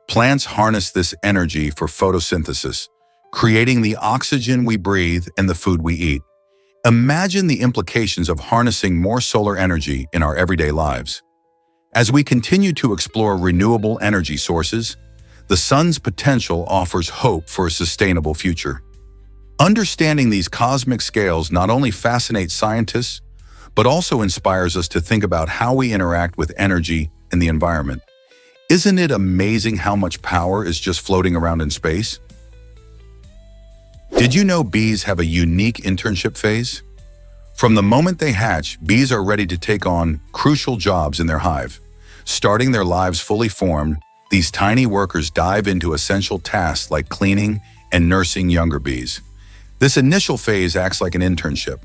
Plants harness this energy for photosynthesis, creating the oxygen we breathe and the food we eat. Imagine the implications of harnessing more solar energy in our everyday lives. As we continue to explore renewable energy sources, the sun's potential offers hope for a sustainable future. Understanding these cosmic scales not only fascinates scientists, but also inspires us to think about how we interact with energy and the environment. Isn't it amazing how much power is just floating around in space? Did you know bees have a unique internship phase? From the moment they hatch, bees are ready to take on crucial jobs in their hive. Starting their lives fully formed, these tiny workers dive into essential tasks like cleaning and nursing younger bees. This initial phase acts like an internship,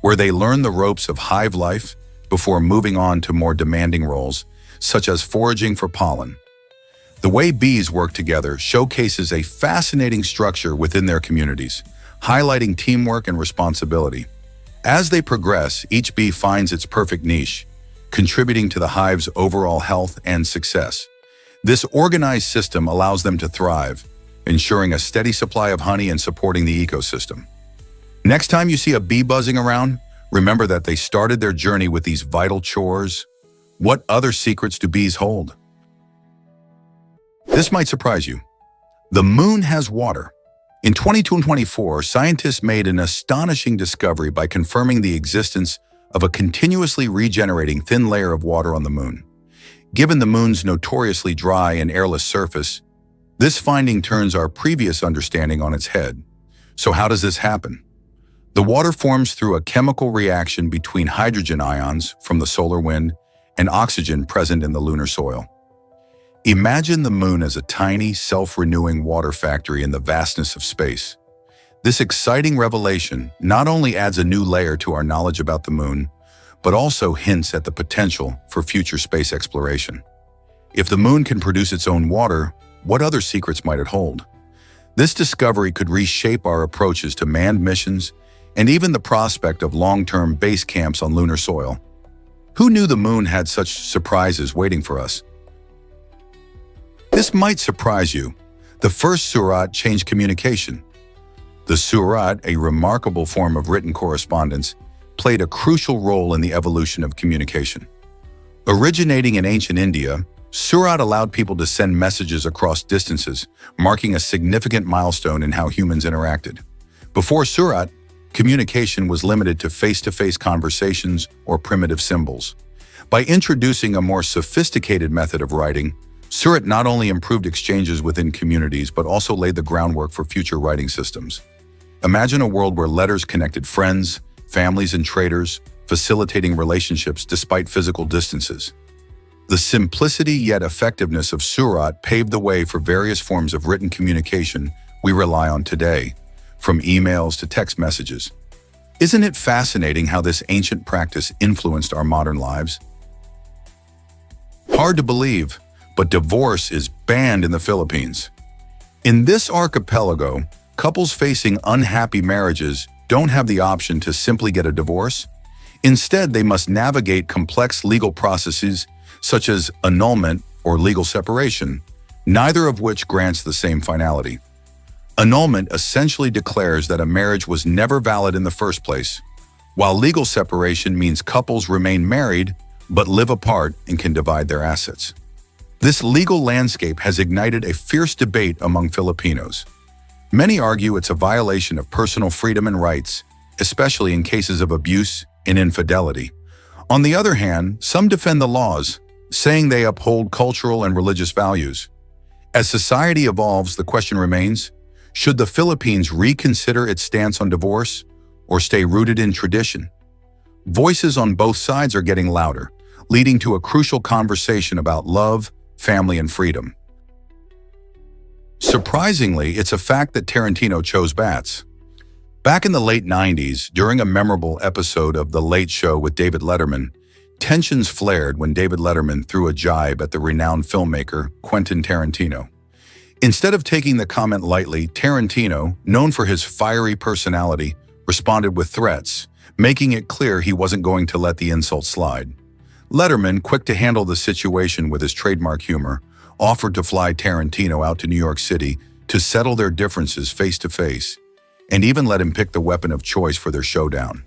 where they learn the ropes of hive life before moving on to more demanding roles, such as foraging for pollen. The way bees work together showcases a fascinating structure within their communities, highlighting teamwork and responsibility. As they progress, each bee finds its perfect niche, contributing to the hive's overall health and success. This organized system allows them to thrive, ensuring a steady supply of honey and supporting the ecosystem. Next time you see a bee buzzing around, remember that they started their journey with these vital chores. What other secrets do bees hold? This might surprise you. The moon has water. In 2024, scientists made an astonishing discovery by confirming the existence of a continuously regenerating thin layer of water on the moon. Given the moon's notoriously dry and airless surface, this finding turns our previous understanding on its head. So how does this happen? The water forms through a chemical reaction between hydrogen ions from the solar wind and oxygen present in the lunar soil. Imagine the moon as a tiny, self-renewing water factory in the vastness of space. This exciting revelation not only adds a new layer to our knowledge about the moon, but also hints at the potential for future space exploration. If the moon can produce its own water, what other secrets might it hold? This discovery could reshape our approaches to manned missions and even the prospect of long-term base camps on lunar soil. Who knew the moon had such surprises waiting for us? This might surprise you. The first surat changed communication. The surat, a remarkable form of written correspondence, played a crucial role in the evolution of communication. Originating in ancient India, surat allowed people to send messages across distances, marking a significant milestone in how humans interacted. Before surat, communication was limited to face-to-face conversations or primitive symbols. By introducing a more sophisticated method of writing, surat not only improved exchanges within communities but also laid the groundwork for future writing systems. Imagine a world where letters connected friends, families, and traders, facilitating relationships despite physical distances. The simplicity yet effectiveness of Surat paved the way for various forms of written communication we rely on today, from emails to text messages. Isn't it fascinating how this ancient practice influenced our modern lives? Hard to believe, but divorce is banned in the Philippines. In this archipelago, couples facing unhappy marriages don't have the option to simply get a divorce. Instead, they must navigate complex legal processes such as annulment or legal separation, neither of which grants the same finality. Annulment essentially declares that a marriage was never valid in the first place, while legal separation means couples remain married but live apart and can divide their assets. This legal landscape has ignited a fierce debate among Filipinos. Many argue it's a violation of personal freedom and rights, especially in cases of abuse and infidelity. On the other hand, some defend the laws, saying they uphold cultural and religious values. As society evolves, the question remains, should the Philippines reconsider its stance on divorce or stay rooted in tradition? Voices on both sides are getting louder, leading to a crucial conversation about love, family, and freedom. Surprisingly, it's a fact that Tarantino chose bats. Back in the late 90s, during a memorable episode of The Late Show with David Letterman, tensions flared when David Letterman threw a jibe at the renowned filmmaker Quentin Tarantino. Instead of taking the comment lightly, Tarantino, known for his fiery personality, responded with threats, making it clear he wasn't going to let the insult slide. Letterman, quick to handle the situation with his trademark humor, offered to fly Tarantino out to New York City to settle their differences face-to-face, and even let him pick the weapon of choice for their showdown.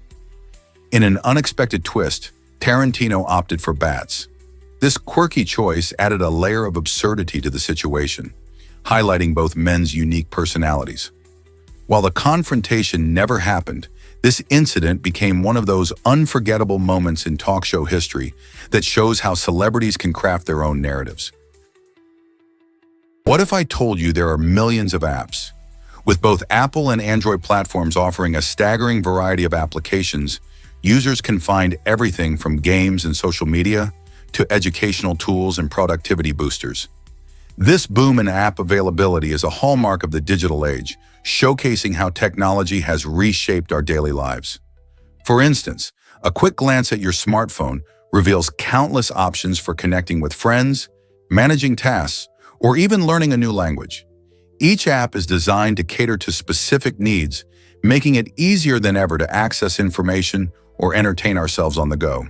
In an unexpected twist, Tarantino opted for bats. This quirky choice added a layer of absurdity to the situation, highlighting both men's unique personalities. While the confrontation never happened, this incident became one of those unforgettable moments in talk show history that shows how celebrities can craft their own narratives. What if I told you there are millions of apps? With both Apple and Android platforms offering a staggering variety of applications, users can find everything from games and social media to educational tools and productivity boosters. This boom in app availability is a hallmark of the digital age, showcasing how technology has reshaped our daily lives. For instance, a quick glance at your smartphone reveals countless options for connecting with friends, managing tasks, or even learning a new language. Each app is designed to cater to specific needs, making it easier than ever to access information or entertain ourselves on the go.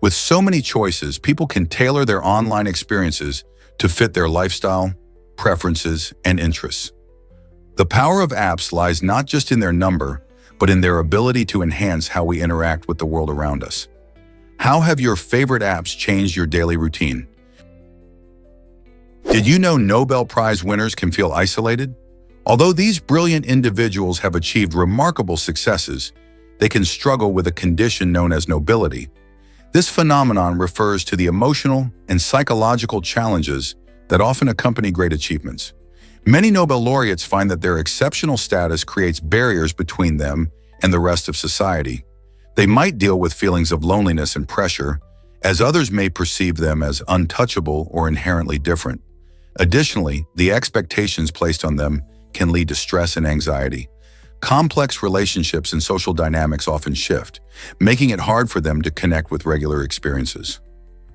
With so many choices, people can tailor their online experiences to fit their lifestyle, preferences, and interests. The power of apps lies not just in their number, but in their ability to enhance how we interact with the world around us. How have your favorite apps changed your daily routine? Did you know Nobel Prize winners can feel isolated? Although these brilliant individuals have achieved remarkable successes, they can struggle with a condition known as nobility. This phenomenon refers to the emotional and psychological challenges that often accompany great achievements. Many Nobel laureates find that their exceptional status creates barriers between them and the rest of society. They might deal with feelings of loneliness and pressure, as others may perceive them as untouchable or inherently different. Additionally, the expectations placed on them can lead to stress and anxiety. Complex relationships and social dynamics often shift, making it hard for them to connect with regular experiences.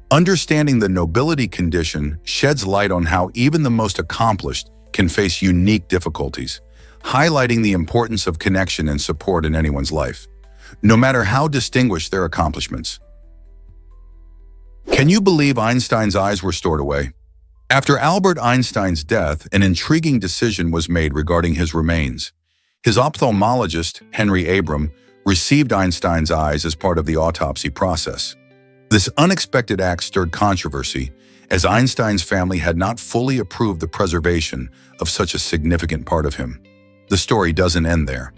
Understanding the nobility condition sheds light on how even the most accomplished can face unique difficulties, highlighting the importance of connection and support in anyone's life, no matter how distinguished their accomplishments. Can you believe Einstein's eyes were stored away? After Albert Einstein's death, an intriguing decision was made regarding his remains. His ophthalmologist, Henry Abram, received Einstein's eyes as part of the autopsy process. This unexpected act stirred controversy, as Einstein's family had not fully approved the preservation of such a significant part of him. The story doesn't end there.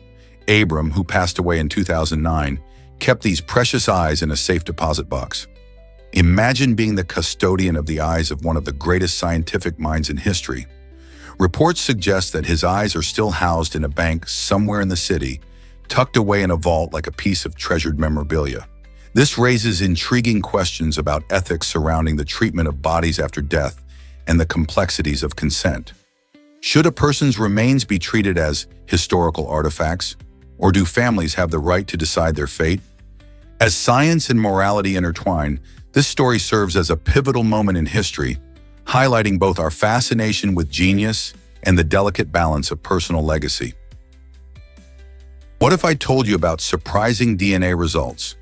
Abram, who passed away in 2009, kept these precious eyes in a safe deposit box. Imagine being the custodian of the eyes of one of the greatest scientific minds in history. Reports suggest that his eyes are still housed in a bank somewhere in the city, tucked away in a vault like a piece of treasured memorabilia. This raises intriguing questions about ethics surrounding the treatment of bodies after death and the complexities of consent. Should a person's remains be treated as historical artifacts, or do families have the right to decide their fate? As science and morality intertwine, this story serves as a pivotal moment in history, highlighting both our fascination with genius and the delicate balance of personal legacy. What if I told you about surprising DNA results?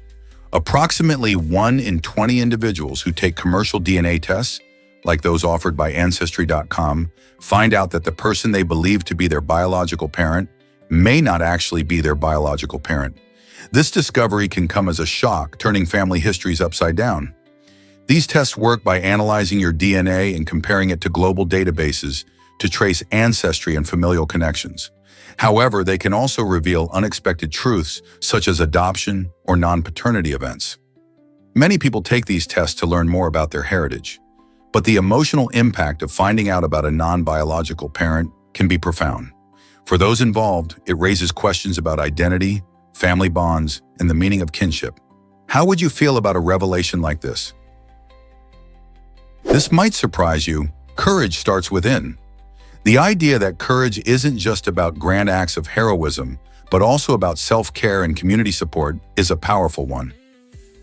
Approximately 1 in 20 individuals who take commercial DNA tests, like those offered by Ancestry.com, find out that the person they believe to be their biological parent may not actually be their biological parent. This discovery can come as a shock, turning family histories upside down. These tests work by analyzing your DNA and comparing it to global databases to trace ancestry and familial connections. However, they can also reveal unexpected truths, such as adoption or non-paternity events. Many people take these tests to learn more about their heritage, but the emotional impact of finding out about a non-biological parent can be profound. For those involved, it raises questions about identity, family bonds, and the meaning of kinship. How would you feel about a revelation like this? This might surprise you. Courage starts within. The idea that courage isn't just about grand acts of heroism, but also about self-care and community support is a powerful one.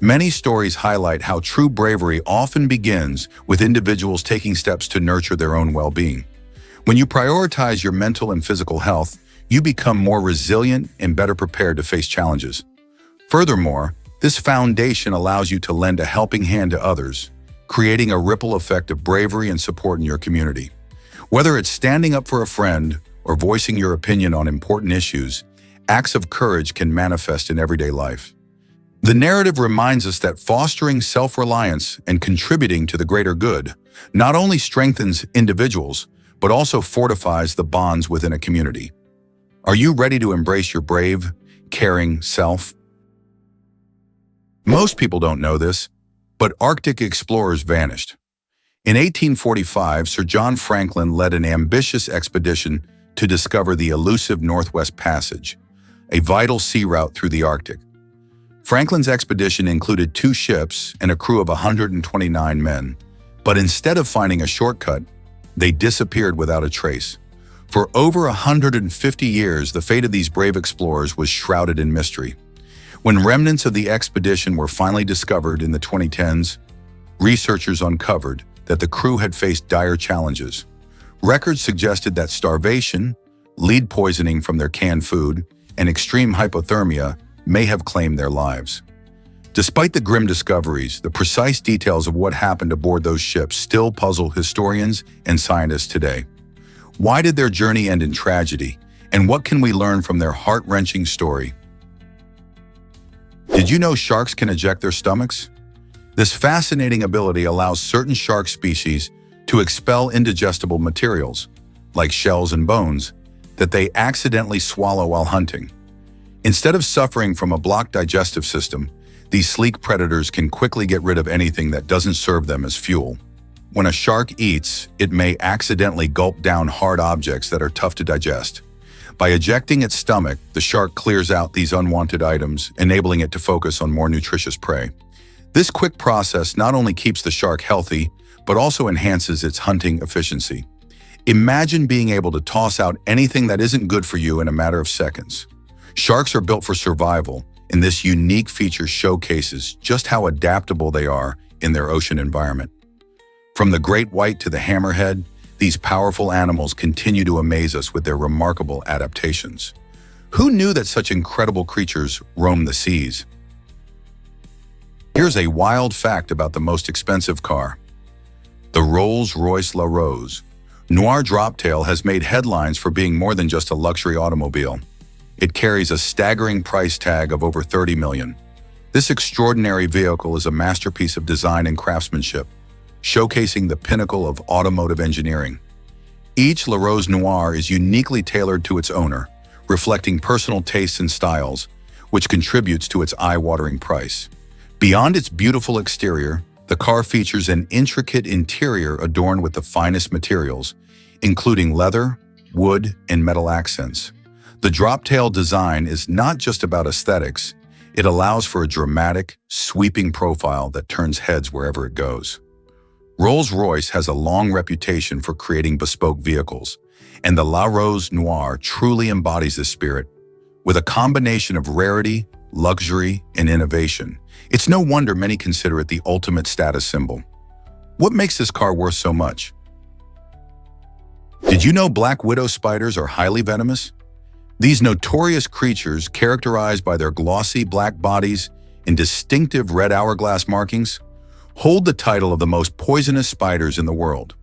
Many stories highlight how true bravery often begins with individuals taking steps to nurture their own well-being. When you prioritize your mental and physical health, you become more resilient and better prepared to face challenges. Furthermore, this foundation allows you to lend a helping hand to others, creating a ripple effect of bravery and support in your community. Whether it's standing up for a friend or voicing your opinion on important issues, acts of courage can manifest in everyday life. The narrative reminds us that fostering self-reliance and contributing to the greater good not only strengthens individuals, but also fortifies the bonds within a community. Are you ready to embrace your brave, caring self? Most people don't know this, but Arctic explorers vanished. In 1845, Sir John Franklin led an ambitious expedition to discover the elusive Northwest Passage, a vital sea route through the Arctic. Franklin's expedition included 2 ships and a crew of 129 men, but instead of finding a shortcut, they disappeared without a trace. For over 150 years, the fate of these brave explorers was shrouded in mystery. When remnants of the expedition were finally discovered in the 2010s, researchers uncovered that the crew had faced dire challenges. Records suggested that starvation, lead poisoning from their canned food, and extreme hypothermia may have claimed their lives. Despite the grim discoveries, the precise details of what happened aboard those ships still puzzle historians and scientists today. Why did their journey end in tragedy, and what can we learn from their heart-wrenching story? Did you know sharks can eject their stomachs? This fascinating ability allows certain shark species to expel indigestible materials, like shells and bones, that they accidentally swallow while hunting. Instead of suffering from a blocked digestive system, these sleek predators can quickly get rid of anything that doesn't serve them as fuel. When a shark eats, it may accidentally gulp down hard objects that are tough to digest. By ejecting its stomach, the shark clears out these unwanted items, enabling it to focus on more nutritious prey. This quick process not only keeps the shark healthy, but also enhances its hunting efficiency. Imagine being able to toss out anything that isn't good for you in a matter of seconds. Sharks are built for survival, and this unique feature showcases just how adaptable they are in their ocean environment. From the great white to the hammerhead, these powerful animals continue to amaze us with their remarkable adaptations. Who knew that such incredible creatures roam the seas? Here's a wild fact about the most expensive car. The Rolls-Royce La Rose Noir Droptail has made headlines for being more than just a luxury automobile. It carries a staggering price tag of over $30 million. This extraordinary vehicle is a masterpiece of design and craftsmanship, showcasing the pinnacle of automotive engineering. Each La Rose Noir is uniquely tailored to its owner, reflecting personal tastes and styles, which contributes to its eye-watering price. Beyond its beautiful exterior, the car features an intricate interior adorned with the finest materials, including leather, wood, and metal accents. The Droptail design is not just about aesthetics, It allows for a dramatic, sweeping profile that turns heads wherever it goes. Rolls-Royce has a long reputation for creating bespoke vehicles, and the La Rose Noire truly embodies this spirit. With a combination of rarity, luxury, and innovation, it's no wonder many consider it the ultimate status symbol. What makes this car worth so much? Did you know black widow spiders are highly venomous? These notorious creatures, characterized by their glossy black bodies and distinctive red hourglass markings, hold the title of the most poisonous spiders in the world.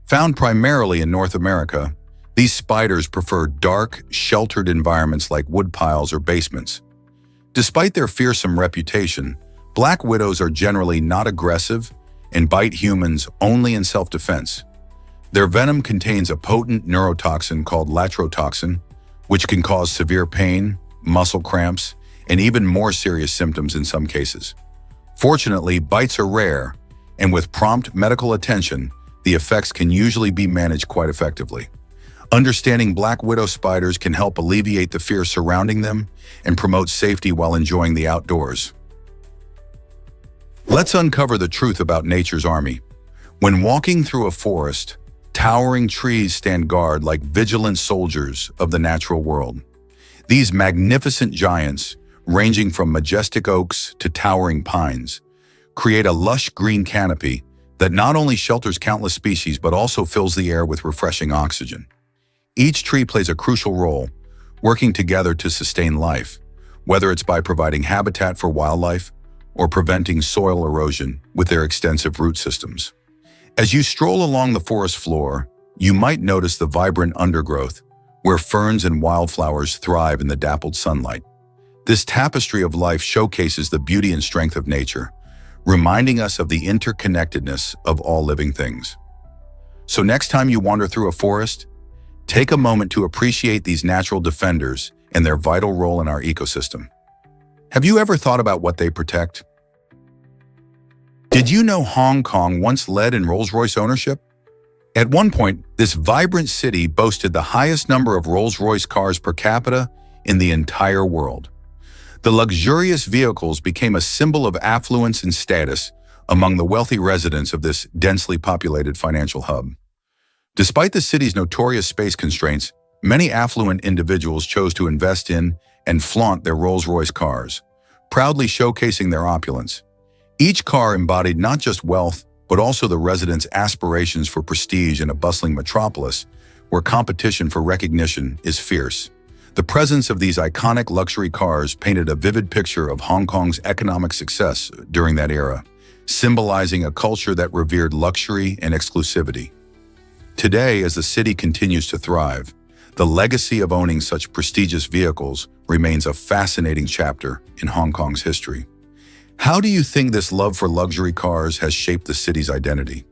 Found primarily in North America, these spiders prefer dark, sheltered environments like woodpiles or basements. Despite their fearsome reputation, black widows are generally not aggressive and bite humans only in self-defense. Their venom contains a potent neurotoxin called latrotoxin, which can cause severe pain, muscle cramps, and even more serious symptoms in some cases. Fortunately, bites are rare, and with prompt medical attention, the effects can usually be managed quite effectively. Understanding black widow spiders can help alleviate the fear surrounding them and promote safety while enjoying the outdoors. Let's uncover the truth about nature's army. When walking through a forest, towering trees stand guard like vigilant soldiers of the natural world. These magnificent giants, ranging from majestic oaks to towering pines, create a lush green canopy that not only shelters countless species but also fills the air with refreshing oxygen. Each tree plays a crucial role, working together to sustain life, whether it's by providing habitat for wildlife or preventing soil erosion with their extensive root systems. As you stroll along the forest floor, you might notice the vibrant undergrowth, where ferns and wildflowers thrive in the dappled sunlight. This tapestry of life showcases the beauty and strength of nature, reminding us of the interconnectedness of all living things. So next time you wander through a forest, take a moment to appreciate these natural defenders and their vital role in our ecosystem. Have you ever thought about what they protect? Did you know Hong Kong once led in Rolls-Royce ownership? At one point, this vibrant city boasted the highest number of Rolls-Royce cars per capita in the entire world. The luxurious vehicles became a symbol of affluence and status among the wealthy residents of this densely populated financial hub. Despite the city's notorious space constraints, many affluent individuals chose to invest in and flaunt their Rolls-Royce cars, proudly showcasing their opulence. Each car embodied not just wealth, but also the residents' aspirations for prestige in a bustling metropolis where competition for recognition is fierce. The presence of these iconic luxury cars painted a vivid picture of Hong Kong's economic success during that era, symbolizing a culture that revered luxury and exclusivity. Today, as the city continues to thrive, the legacy of owning such prestigious vehicles remains a fascinating chapter in Hong Kong's history. How do you think this love for luxury cars has shaped the city's identity?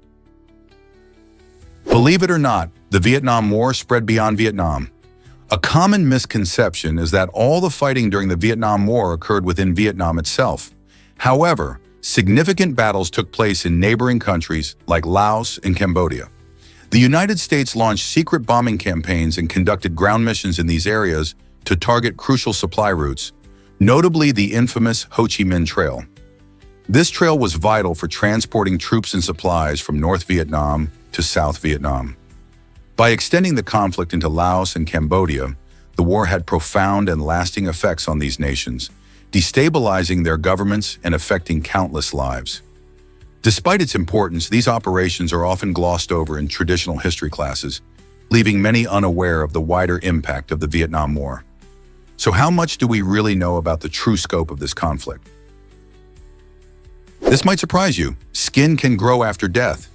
Believe it or not, the Vietnam War spread beyond Vietnam. A common misconception is that all the fighting during the Vietnam War occurred within Vietnam itself. However, significant battles took place in neighboring countries like Laos and Cambodia. The United States launched secret bombing campaigns and conducted ground missions in these areas to target crucial supply routes, notably the infamous Ho Chi Minh Trail. This trail was vital for transporting troops and supplies from North Vietnam to South Vietnam. By extending the conflict into Laos and Cambodia, the war had profound and lasting effects on these nations, destabilizing their governments and affecting countless lives. Despite its importance, these operations are often glossed over in traditional history classes, leaving many unaware of the wider impact of the Vietnam War. So how much do we really know about the true scope of this conflict? This might surprise you. Skin can grow after death.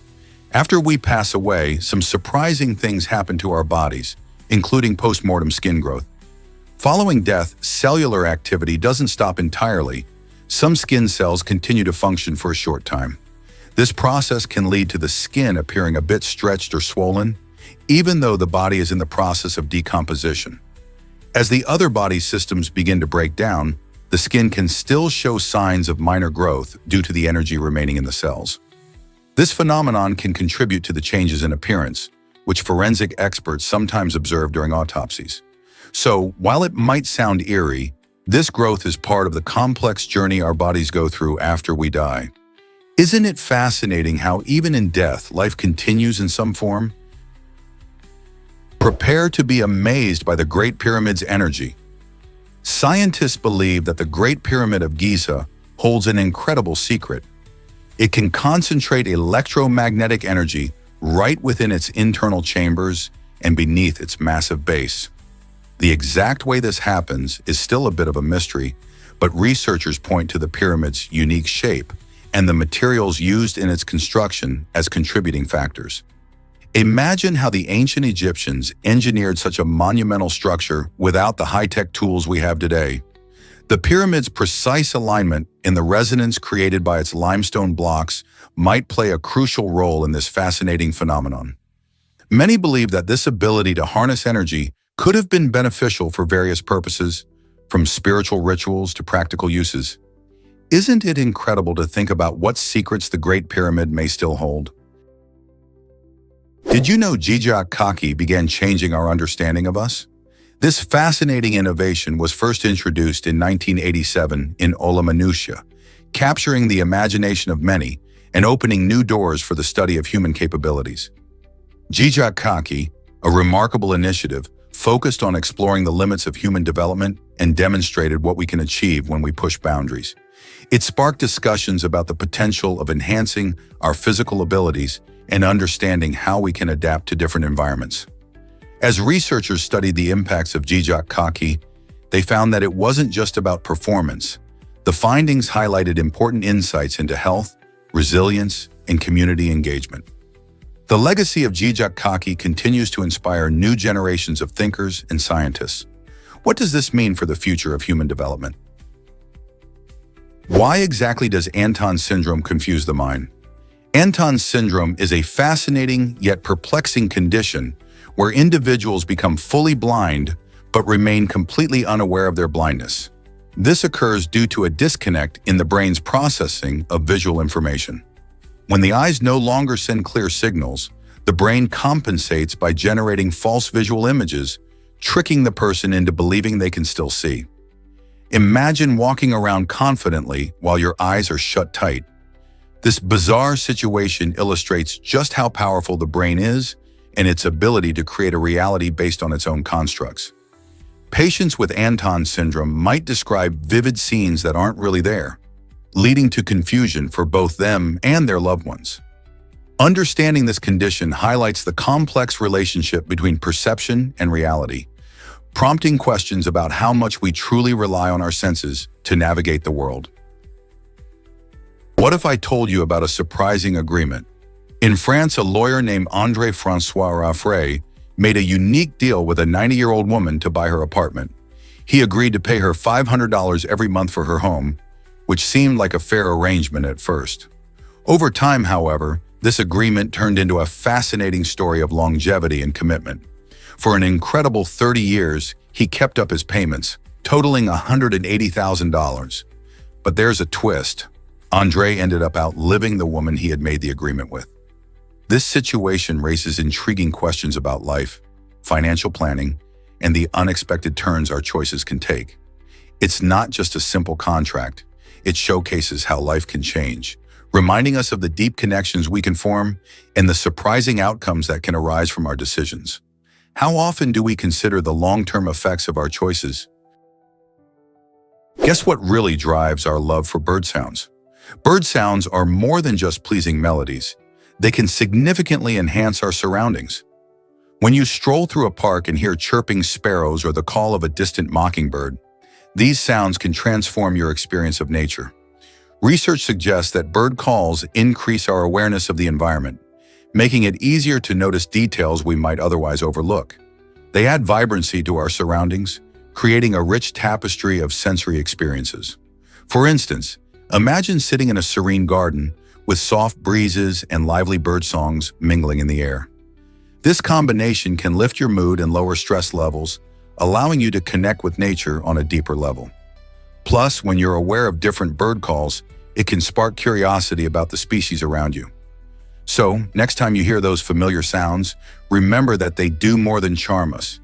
After we pass away, some surprising things happen to our bodies, including post-mortem skin growth. Following death, cellular activity doesn't stop entirely. Some skin cells continue to function for a short time. This process can lead to the skin appearing a bit stretched or swollen, even though the body is in the process of decomposition. As the other body systems begin to break down, the skin can still show signs of minor growth due to the energy remaining in the cells. This phenomenon can contribute to the changes in appearance, which forensic experts sometimes observe during autopsies. So, while it might sound eerie, This growth is part of the complex journey our bodies go through after we die. Isn't it fascinating how even in death, life continues in some form? Prepare to be amazed by the Great Pyramid's energy. Scientists believe that the Great Pyramid of Giza holds an incredible secret. It can concentrate electromagnetic energy right within its internal chambers and beneath its massive base. The exact way this happens is still a bit of a mystery, but researchers point to the pyramid's unique shape and the materials used in its construction as contributing factors. Imagine how the ancient Egyptians engineered such a monumental structure without the high-tech tools we have today. The pyramid's precise alignment in the resonance created by its limestone blocks might play a crucial role in this fascinating phenomenon. Many believe that this ability to harness energy could have been beneficial for various purposes, from spiritual rituals to practical uses. Isn't it incredible to think about what secrets the Great Pyramid may still hold? Did you know Kaki began changing our understanding of us? This fascinating innovation was first introduced in 1987 in Olamanusia, capturing the imagination of many and opening new doors for the study of human capabilities. Kaki, a remarkable initiative, focused on exploring the limits of human development and demonstrated what we can achieve when we push boundaries. It sparked discussions about the potential of enhancing our physical abilities and understanding how we can adapt to different environments. As researchers studied the impacts of Kaki, they found that it wasn't just about performance. The findings highlighted important insights into health, resilience, and community engagement. The legacy of Kaki continues to inspire new generations of thinkers and scientists. What does this mean for the future of human development? Why exactly does Anton syndrome confuse the mind? Anton syndrome is a fascinating yet perplexing condition where individuals become fully blind but remain completely unaware of their blindness. This occurs due to a disconnect in the brain's processing of visual information. When the eyes no longer send clear signals, the brain compensates by generating false visual images, tricking the person into believing they can still see. Imagine walking around confidently while your eyes are shut tight. This bizarre situation illustrates just how powerful the brain is and its ability to create a reality based on its own constructs. Patients with Anton syndrome might describe vivid scenes that aren't really there, leading to confusion for both them and their loved ones. Understanding this condition highlights the complex relationship between perception and reality, prompting questions about how much we truly rely on our senses to navigate the world. What if I told you about a surprising agreement? In France, a lawyer named André-François Raffray made a unique deal with a 90-year-old woman to buy her apartment. He agreed to pay her $500 every month for her home, which seemed like a fair arrangement at first. Over time, however, this agreement turned into a fascinating story of longevity and commitment. For an incredible 30 years, he kept up his payments, totaling $180,000. But there's a twist. André ended up outliving the woman he had made the agreement with. This situation raises intriguing questions about life, financial planning, and the unexpected turns our choices can take. It's not just a simple contract. It showcases how life can change, reminding us of the deep connections we can form and the surprising outcomes that can arise from our decisions. How often do we consider the long-term effects of our choices? Guess what really drives our love for bird sounds? Bird sounds are more than just pleasing melodies. They can significantly enhance our surroundings. When you stroll through a park and hear chirping sparrows or the call of a distant mockingbird, these sounds can transform your experience of nature. Research suggests that bird calls increase our awareness of the environment, making it easier to notice details we might otherwise overlook. They add vibrancy to our surroundings, creating a rich tapestry of sensory experiences. For instance, imagine sitting in a serene garden with soft breezes and lively bird songs mingling in the air. This combination can lift your mood and lower stress levels, allowing you to connect with nature on a deeper level. Plus, when you're aware of different bird calls, it can spark curiosity about the species around you. So, next time you hear those familiar sounds, remember that they do more than charm us.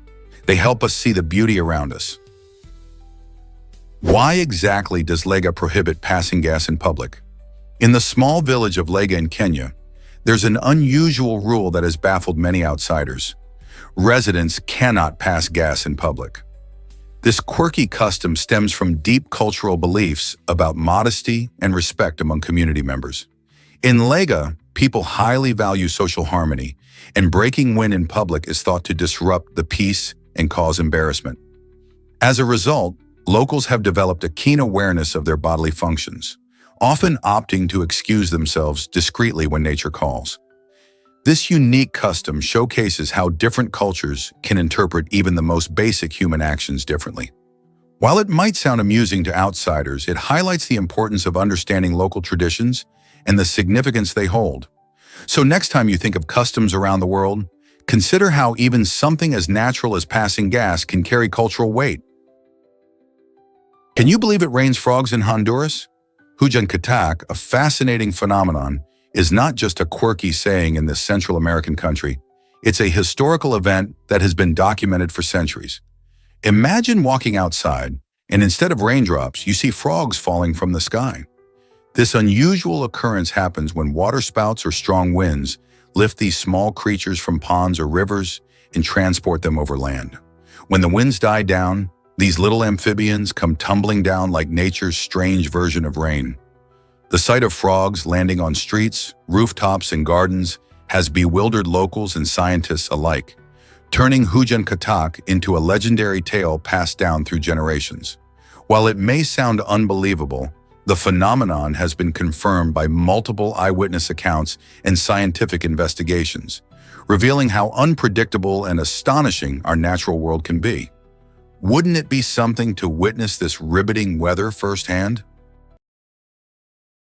They help us see the beauty around us. Why exactly does Lega prohibit passing gas in public? In the small village of Lega in Kenya, there's an unusual rule that has baffled many outsiders. Residents cannot pass gas in public. This quirky custom stems from deep cultural beliefs about modesty and respect among community members. In Lega, people highly value social harmony, and breaking wind in public is thought to disrupt the peace and cause embarrassment. As a result, locals have developed a keen awareness of their bodily functions, often opting to excuse themselves discreetly when nature calls. This unique custom showcases how different cultures can interpret even the most basic human actions differently. While it might sound amusing to outsiders, it highlights the importance of understanding local traditions and the significance they hold. So next time you think of customs around the world, consider how even something as natural as passing gas can carry cultural weight. Can you believe it rains frogs in Honduras? Hujan Katak, a fascinating phenomenon, is not just a quirky saying in this Central American country. It's a historical event that has been documented for centuries. Imagine walking outside, and instead of raindrops, you see frogs falling from the sky. This unusual occurrence happens when waterspouts or strong winds lift these small creatures from ponds or rivers and transport them over land. When the winds die down, these little amphibians come tumbling down like nature's strange version of rain. The sight of frogs landing on streets, rooftops, and gardens has bewildered locals and scientists alike, turning Hujan Katak into a legendary tale passed down through generations. While it may sound unbelievable, the phenomenon has been confirmed by multiple eyewitness accounts and scientific investigations, revealing how unpredictable and astonishing our natural world can be. Wouldn't it be something to witness this riveting weather firsthand?